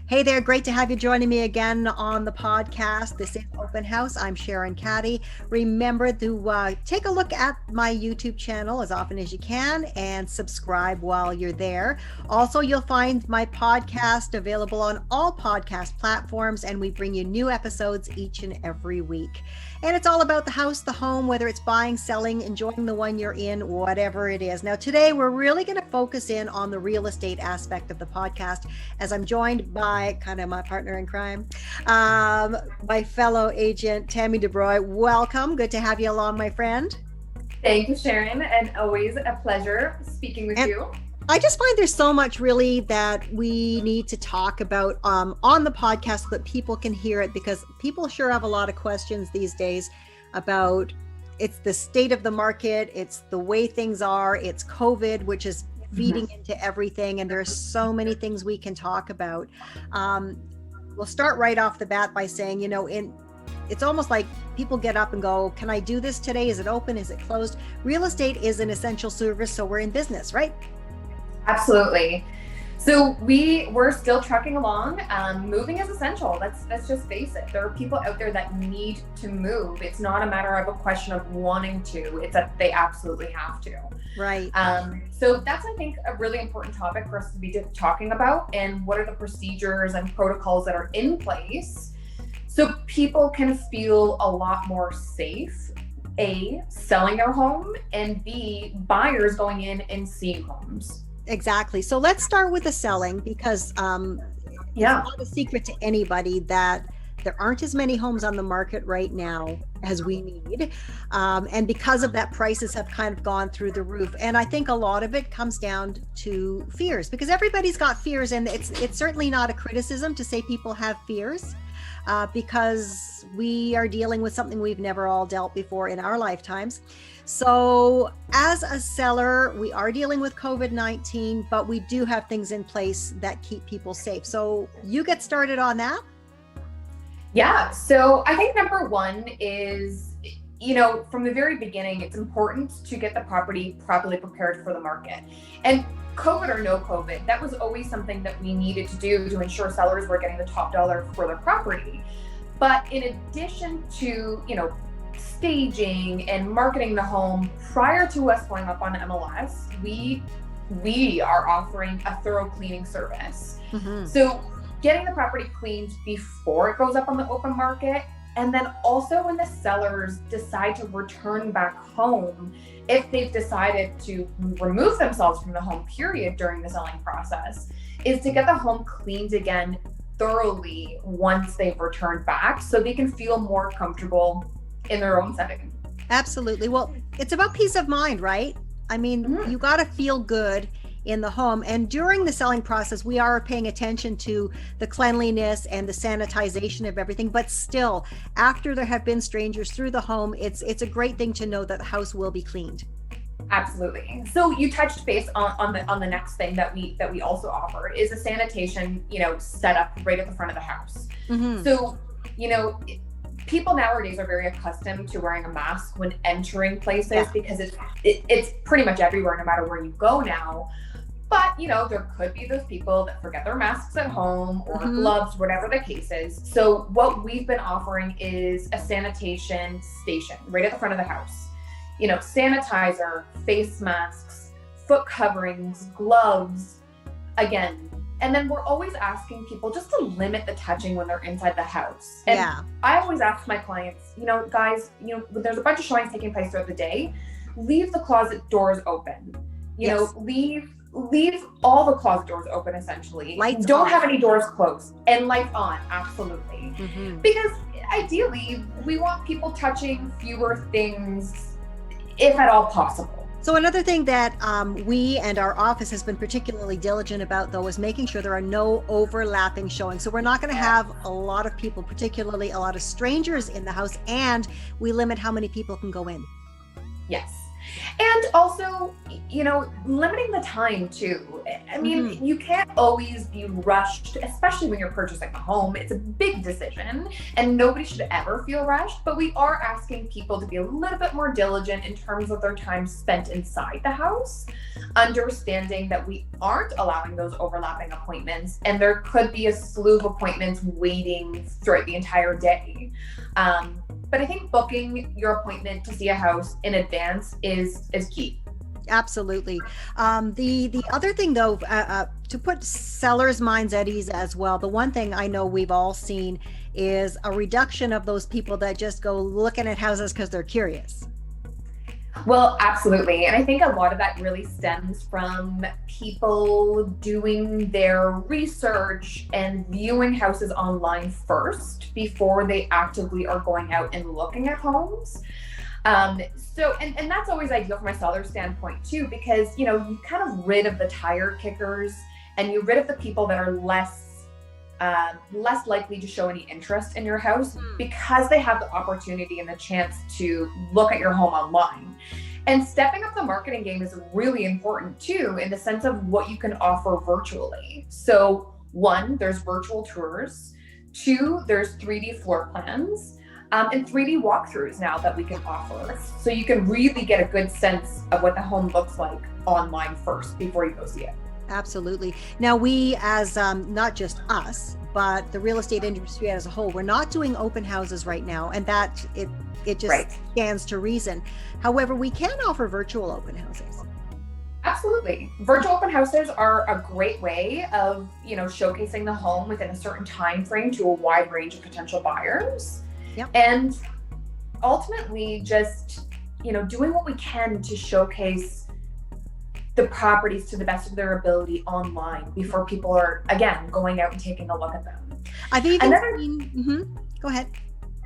Hey there, great to have you joining me again on the podcast. This is Open House. I'm Sharon Caddy. Remember to take a look at my YouTube channel as often as you can and subscribe while you're there. Also, you'll find my podcast available on all podcast platforms, and we bring you new episodes each and every week. And it's all about the house, the home, whether it's buying, selling, enjoying the one you're in, whatever it is. Now, today we're really going to focus in on the real estate aspect of the podcast, as I'm joined by kind of my partner in crime, my fellow agent, Tammy Dubreuil. Welcome. Good to have you along, my friend. Thank you, Sharon, and always a pleasure speaking with you. I just find there's so much really that we need to talk about on the podcast so that people can hear it, because people sure have a lot of questions these days about it's the state of the market, it's the way things are, it's COVID, which is feeding into everything, and there's so many things we can talk about. We'll start right off the bat by saying, it's almost like people get up and go, can I do this today? Is it open? Is it closed? Real estate is an essential service, so we're in business, right? Absolutely. So we're still trucking along. Moving is essential. Let's just face it. There are people out there that need to move. It's not a matter of a question of wanting to. It's that they absolutely have to. Right. So that's, I think, a really important topic for us to be talking about. And what are the procedures and protocols that are in place so people can feel a lot more safe, A, selling their home, and B, buyers going in and seeing homes. Exactly. So let's start with the selling, because it's not a secret to anybody that there aren't as many homes on the market right now as we need. And because of that, prices have kind of gone through the roof. And I think a lot of it comes down to fears, because everybody's got fears. And it's certainly not a criticism to say people have fears, because we are dealing with something we've never all dealt before in our lifetimes. So as a seller, we are dealing with COVID-19, but we do have things in place that keep people safe. So you get started on that. Yeah. So I think number one is, from the very beginning, it's important to get the property properly prepared for the market. And COVID or no COVID, that was always something that we needed to do to ensure sellers were getting the top dollar for their property. But in addition to, staging and marketing the home prior to us going up on MLS, we are offering a thorough cleaning service. So getting the property cleaned before it goes up on the open market, and then also when the sellers decide to return back home, if they've decided to remove themselves from the home period during the selling process, is to get the home cleaned again thoroughly once they've returned back, so they can feel more comfortable in their own setting. Absolutely. Well, it's about peace of mind, right? I mean, you got to feel good in the home. And during the selling process, we are paying attention to the cleanliness and the sanitization of everything. But still, after there have been strangers through the home, it's a great thing to know that the house will be cleaned. Absolutely. So you touched base on the next thing that we also offer is a sanitation, setup right at the front of the house. So, people nowadays are very accustomed to wearing a mask when entering places because it's pretty much everywhere, no matter where you go now. But, there could be those people that forget their masks at home or gloves, whatever the case is. So what we've been offering is a sanitation station right at the front of the house. Sanitizer, face masks, foot coverings, gloves, again. And then we're always asking people just to limit the touching when they're inside the house. And I always ask my clients, guys, there's a bunch of showings taking place throughout the day. Leave the closet doors open. Leave all the closet doors open, essentially. Lights Don't on. have any doors closed. And lights on, absolutely. Because ideally, we want people touching fewer things, if at all possible. So another thing that we and our office has been particularly diligent about, though, is making sure there are no overlapping showings. So we're not going to have a lot of people, particularly a lot of strangers in the house, and we limit how many people can go in. Yes. And also, limiting the time too. I mean, you can't always be rushed, especially when you're purchasing a home. It's a big decision and nobody should ever feel rushed, but we are asking people to be a little bit more diligent in terms of their time spent inside the house, understanding that we aren't allowing those overlapping appointments and there could be a slew of appointments waiting throughout the entire day. But I think booking your appointment to see a house in advance is key. Absolutely. The other thing though, to put sellers' minds at ease as well, the one thing I know we've all seen is a reduction of those people that just go looking at houses because they're curious. Well, absolutely. And I think a lot of that really stems from people doing their research and viewing houses online first before they actively are going out and looking at homes. And that's always ideal from a seller's standpoint too, because, you kind of rid of the tire kickers and you're rid of the people that are less likely to show any interest in your house because they have the opportunity and the chance to look at your home online. And stepping up the marketing game is really important too, in the sense of what you can offer virtually. So 1, there's virtual tours. 2, there's 3D floor plans. And 3D walkthroughs now that we can offer. So you can really get a good sense of what the home looks like online first before you go see it. Absolutely. Now we, as not just us, but the real estate industry as a whole, we're not doing open houses right now, and that it just stands to reason. However, we can offer virtual open houses. Absolutely. Virtual open houses are a great way of, showcasing the home within a certain time frame to a wide range of potential buyers. Yep. And ultimately just, doing what we can to showcase the properties to the best of their ability online before people are, again, going out and taking a look at them. I've even seen, go ahead.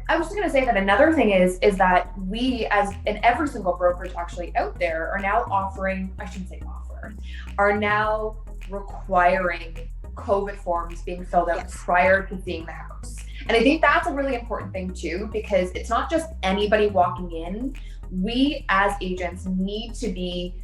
I was just going to say that another thing is that we, as in every single brokerage actually out there, are now are now requiring COVID forms being filled out prior to seeing the house. And I think that's a really important thing too, because it's not just anybody walking in. We as agents need to be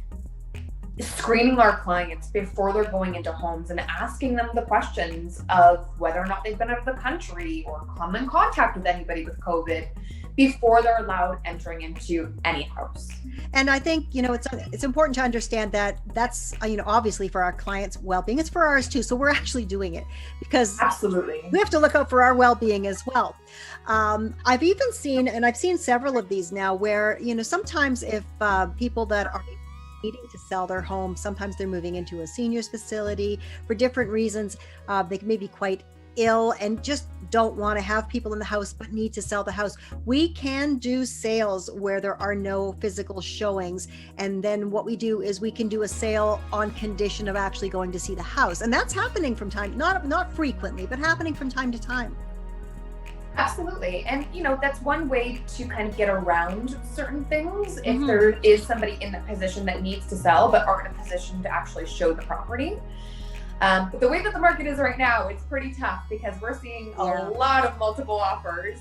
screening our clients before they're going into homes and asking them the questions of whether or not they've been out of the country or come in contact with anybody with COVID before they're allowed entering into any house. And I think, it's important to understand that that's, obviously for our clients' well-being, it's for ours too. So we're actually doing it because absolutely we have to look out for our well-being as well. I've even seen, and I've seen several of these now where, sometimes if people that are needing to sell their home, sometimes they're moving into a seniors facility for different reasons. They may be quite ill and just don't want to have people in the house but need to sell the house. We can do sales where there are no physical showings, and then what we do is we can do a sale on condition of actually going to see the house, and that's happening from time, not frequently, but happening from time to time. Absolutely. And, that's one way to kind of get around certain things. If there is somebody in that position that needs to sell, but aren't in a position to actually show the property. But the way that the market is right now, it's pretty tough because we're seeing a lot of multiple offers,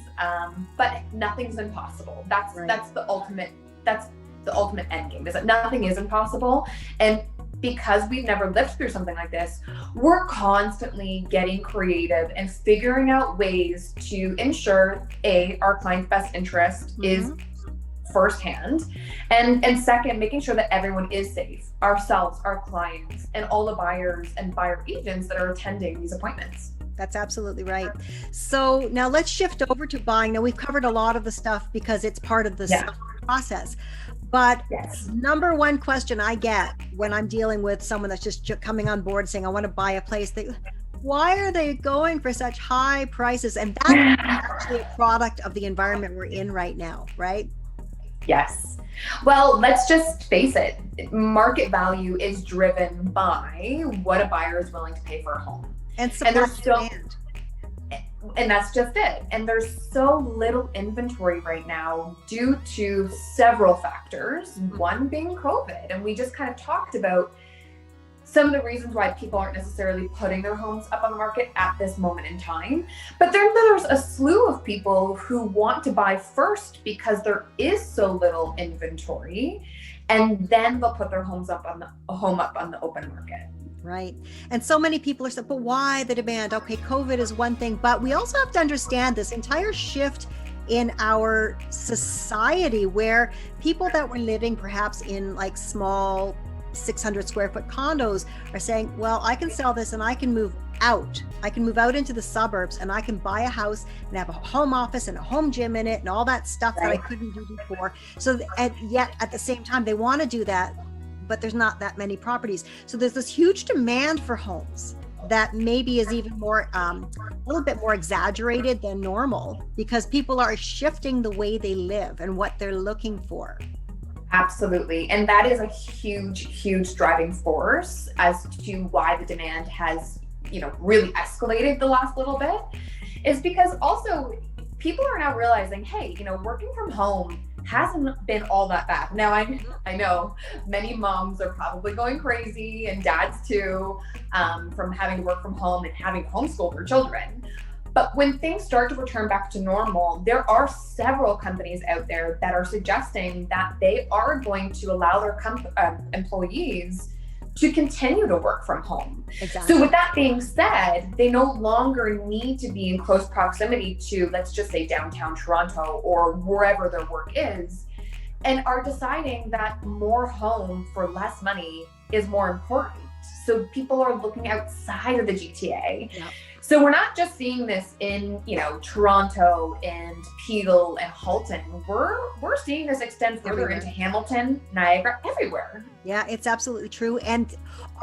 but nothing's impossible. That's the ultimate end game, is that nothing is impossible. And because we've never lived through something like this, we're constantly getting creative and figuring out ways to ensure our client's best interest is firsthand, and second, making sure that everyone is safe, ourselves, our clients, and all the buyers and buyer agents that are attending these appointments. That's absolutely right. So now let's shift over to buying. Now we've covered a lot of the stuff because it's part of the process. But number one question I get when I'm dealing with someone that's just coming on board saying, I want to buy a place, why are they going for such high prices? And that's actually a product of the environment we're in right now, right? Yes. Well, let's just face it. Market value is driven by what a buyer is willing to pay for a home. And demand. And that's just it. And there's so little inventory right now due to several factors, one being COVID. And we just kind of talked about some of the reasons why people aren't necessarily putting their homes up on the market at this moment in time. But there's a slew of people who want to buy first because there is so little inventory. and then they'll put their home up on the open market. Right. And so many people are saying, but why the demand? Okay, COVID is one thing, but we also have to understand this entire shift in our society where people that were living perhaps in like small 600 square foot condos are saying, well, I can sell this and I can move out. I can move out into the suburbs and I can buy a house and have a home office and a home gym in it and all that stuff that I couldn't do before. So, and yet at the same time, they want to do that, but there's not that many properties. So there's this huge demand for homes that maybe is even more, a little bit more exaggerated than normal because people are shifting the way they live and what they're looking for. Absolutely. And that is a huge driving force as to why the demand has, really escalated the last little bit, is because also people are now realizing, hey, working from home hasn't been all that bad. Now, I know many moms are probably going crazy, and dads too, from having to work from home and having to homeschool their children. But when things start to return back to normal, there are several companies out there that are suggesting that they are going to allow their employees to continue to work from home. Exactly. So with that being said, they no longer need to be in close proximity to, let's just say, downtown Toronto or wherever their work is, and are deciding that more home for less money is more important. So people are looking outside of the GTA. Yep. So we're not just seeing this in, Toronto and Peel and Halton. We're seeing this extend further Everywhere. into Hamilton, Niagara, everywhere. Yeah, it's absolutely true. And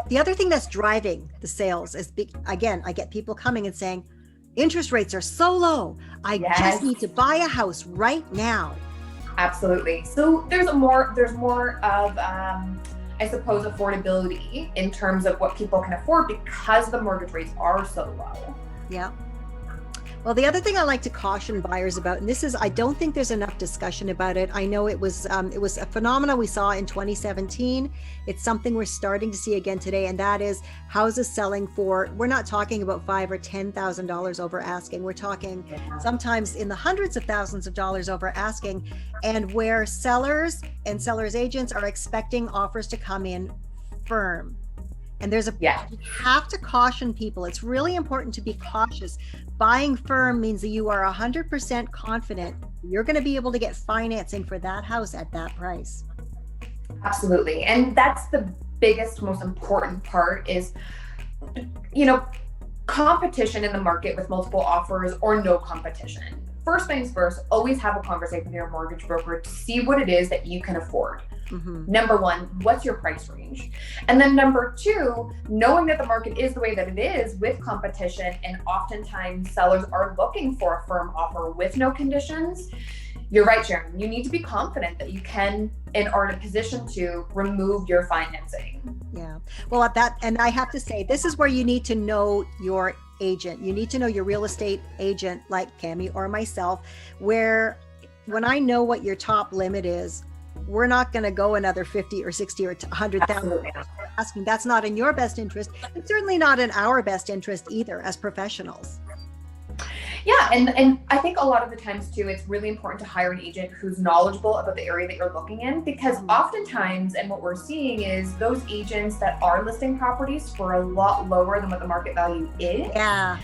the other thing that's driving the sales is, again, I get people coming and saying, interest rates are so low. I just need to buy a house right now. Absolutely. So there's more of, I suppose, affordability in terms of what people can afford because the mortgage rates are so low. Yeah. Well, the other thing I like to caution buyers about, and this is, I don't think there's enough discussion about it. I know it was a phenomenon we saw in 2017. It's something we're starting to see again today, and that is houses selling for, we're not talking about $5,000 or $10,000 over asking. We're talking sometimes in the hundreds of thousands of dollars over asking, and where sellers and sellers agents are expecting offers to come in firm. And you have to caution people. It's really important to be cautious. Buying firm means that you are 100% confident you're going to be able to get financing for that house at that price. Absolutely. And that's the biggest, most important part is, competition in the market with multiple offers or no competition. First things first, always have a conversation with your mortgage broker to see what it is that you can afford. Mm-hmm. Number one, what's your price range? And then number two, knowing that the market is the way that it is with competition, and oftentimes sellers are looking for a firm offer with no conditions. You're right, Sharon. You need to be confident that you can and are in a position to remove your financing. Yeah. Well, and I have to say, this is where you need to know your agent. You need to know your real estate agent like Tammy or myself, where when I know what your top limit is, we're not going to go another 50 or 60 or 100,000 asking. That's not in your best interest. It's certainly not in our best interest either as professionals. Yeah, and I think a lot of the times too, it's really important to hire an agent who's knowledgeable about the area that you're looking in, because oftentimes, and what we're seeing is those agents that are listing properties for a lot lower than what the market value is. Yeah.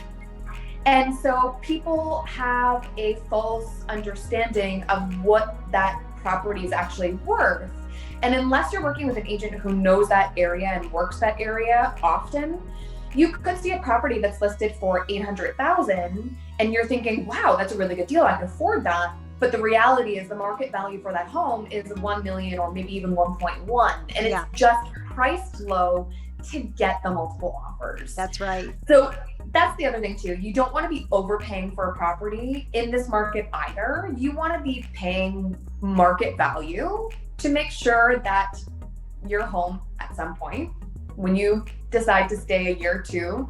And so people have a false understanding of what that property is actually worth. And unless you're working with an agent who knows that area and works that area often, you could see a property that's listed for $800,000 and you're thinking, wow, that's a really good deal, I can afford that. But the reality is the market value for that home is $1 million or maybe even 1.1. And it's just priced low to get the multiple offers. That's right. So that's the other thing too. You don't want to be overpaying for a property in this market either. You want to be paying market value to make sure that your home at some point, when you decide to stay a year or two,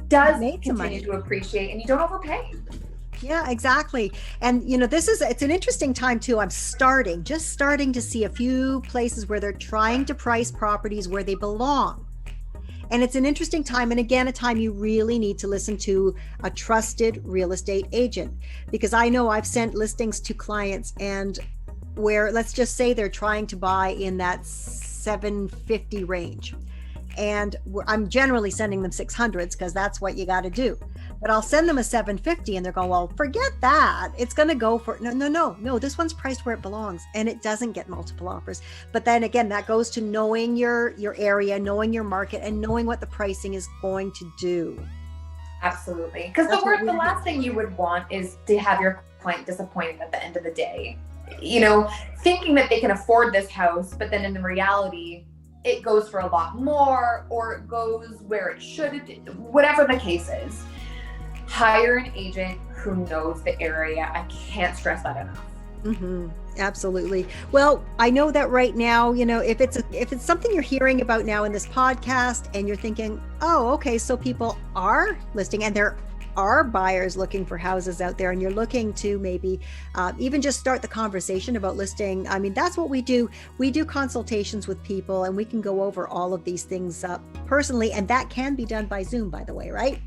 does continue to appreciate and you don't overpay. Yeah, exactly. And it's an interesting time too. I'm just starting to see a few places where they're trying to price properties where they belong. And it's an interesting time. And again, a time you really need to listen to a trusted real estate agent, because I know I've sent listings to clients and where let's just say they're trying to buy in that 750 range. And I'm generally sending them 600s because that's what you got to do. But I'll send them a 750 and they're going, well, forget that. It's going to go for, no, this one's priced where it belongs, and it doesn't get multiple offers. But then again, that goes to knowing your area, knowing your market, and knowing what the pricing is going to do. Absolutely. Because the last thing you would want is to have your client disappointed at the end of the day. You know, thinking that they can afford this house, but then in the reality, it goes for a lot more, or it goes where it should, whatever the case is. Hire an agent who knows the area. I can't stress that enough. Mm-hmm. Absolutely. Well, I know that right now, you know, if it's something you're hearing about now in this podcast and you're thinking, oh, okay, so people are listing and there are buyers looking for houses out there, and you're looking to maybe even just start the conversation about listing. I mean, that's what we do. We do consultations with people, and we can go over all of these things personally, and that can be done by Zoom, by the way, right?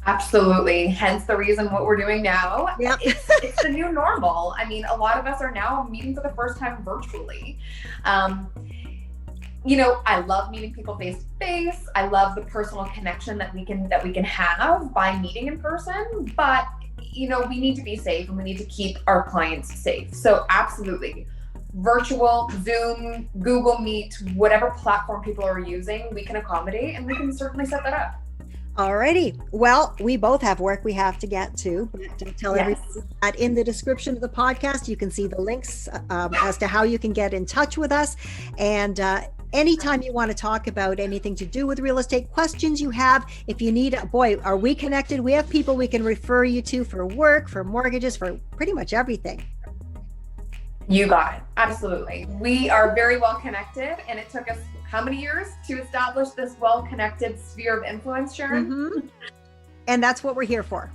Absolutely. Hence the reason what we're doing now. Yep. It's the new normal. I mean, a lot of us are now meeting for the first time virtually. You know, I love meeting people face to face. I love the personal connection that we can have by meeting in person. But, you know, we need to be safe and we need to keep our clients safe. So absolutely. Virtual, Zoom, Google Meet, whatever platform people are using, we can accommodate, and we can certainly set that up. Alrighty. Well, we both have work we have to get to, but tell everybody that in the description of the podcast, you can see the links as to how you can get in touch with us. And anytime you want to talk about anything to do with real estate, questions you have, if you need, are we connected? We have people we can refer you to for work, for mortgages, for pretty much everything. You got it. Absolutely. We are very well connected, and it took us how many years to establish this well-connected sphere of influence, Sharon? Mm-hmm. And that's what we're here for.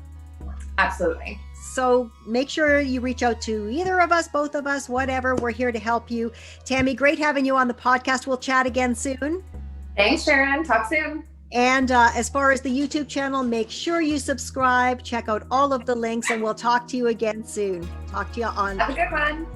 Absolutely. So make sure you reach out to either of us, both of us, whatever. We're here to help you. Tammy, great having you on the podcast. We'll chat again soon. Thanks, Sharon. Talk soon. And as far as the YouTube channel, make sure you subscribe, check out all of the links, and we'll talk to you again soon. Talk to you on. Have a good one.